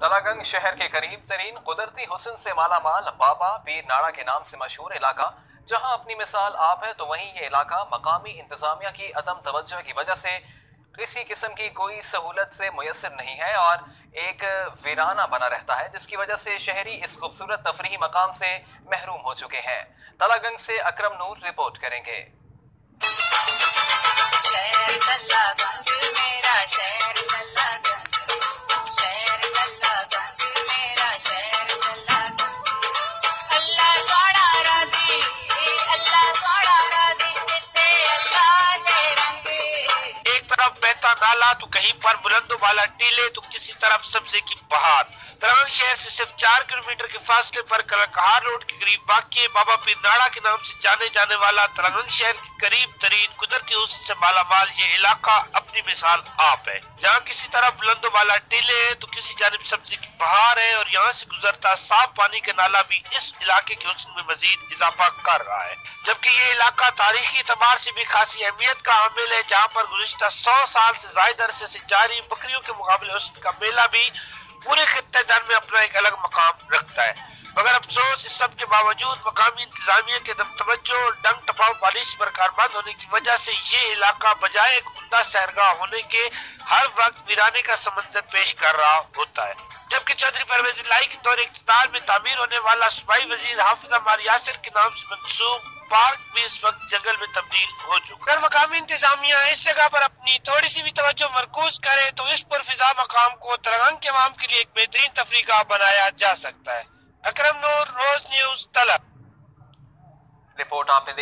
तलागंग शहर के करीब तरीन कुदरती हुस्न से माला माल बाबा पीर नाड़ा के नाम से मशहूर इलाका जहां अपनी मिसाल आप है, तो वहीं ये इलाका मकामी इंतजामिया की अदम तवज्जो की वजह से किसी किस्म की कोई सहूलत से मुयसर नहीं है और एक वीराना बना रहता है, जिसकी वजह से शहरी इस खूबसूरत तफरीही मकाम से महरूम हो चुके हैं। तलागंग से अकरम नूर रिपोर्ट करेंगे। शहर तलागंग मेरा शहर तलागंग, शहर तलागंग मेरा शहर तलागंग। अल्लाह सोना राजी, अल्लाह सोना राजी, जिथे अल्लाह दे रंग। एक तरफ बहता नाला तो कहीं पर बुलंदो वाला टीले तो किसी तरफ सब्जे की बहार। तलागंग शहर से सिर्फ 4 किलोमीटर के फासले पर कलकहार रोड के करीब वाक़ई बाबा पीर नाड़ा के नाम से जाने जाने वाला तलागंग शहर के करीब तरीन कुदरती हुस्न से मालामाल ये इलाका अपनी मिसाल आप है, जहाँ किसी तरफ बुलंदो वाला टीले है तो किसी जानिब सब्जी की बहार है और यहाँ से गुजरता साफ पानी का नाला भी इस इलाके के हुस्न में मजीद इजाफा कर रहा है। जबकि ये इलाका तारीखी एतबार से भी खासी अहमियत का हामिल है, जहाँ पर गुज़िश्ता 100 साल से ज्यादा अरसे से जारी बकरियों के मुकाबले हुस्न का मेला भी पूरे खित्ते दान में अपना एक अलग मकाम रखता है। मगर अफसोस इस सब के बावजूद मकामी इंतजामिया के दम तवज्जो और डंग टपाव पॉलिसी पर कारबंद होने की वजह से ये इलाका बजाय एक उम्दा सैरगाह होने के हर वक्त वीराने का समंजर पेश कर रहा होता है। जबकि चौधरी परवेज इलाही के दौरे इख्तितार में तामीर होने वाला सूबाई वजीर हाफिज अम्मार यासिर के नाम से मंसूब पार्क भी इस वक्त जंगल में तब्दील हो चुका है। अगर मकामी इंतजामिया इस जगह पर अपनी थोड़ी सी भी तवज्जो मरकूज करे तो इस पुरफिजा मकाम को तलागंग के अवाम के लिए एक बेहतरीन तफरीह बनाया जा सकता है। अकरम नूर, रोज न्यूज, तलब। रिपोर्ट आपने देखी।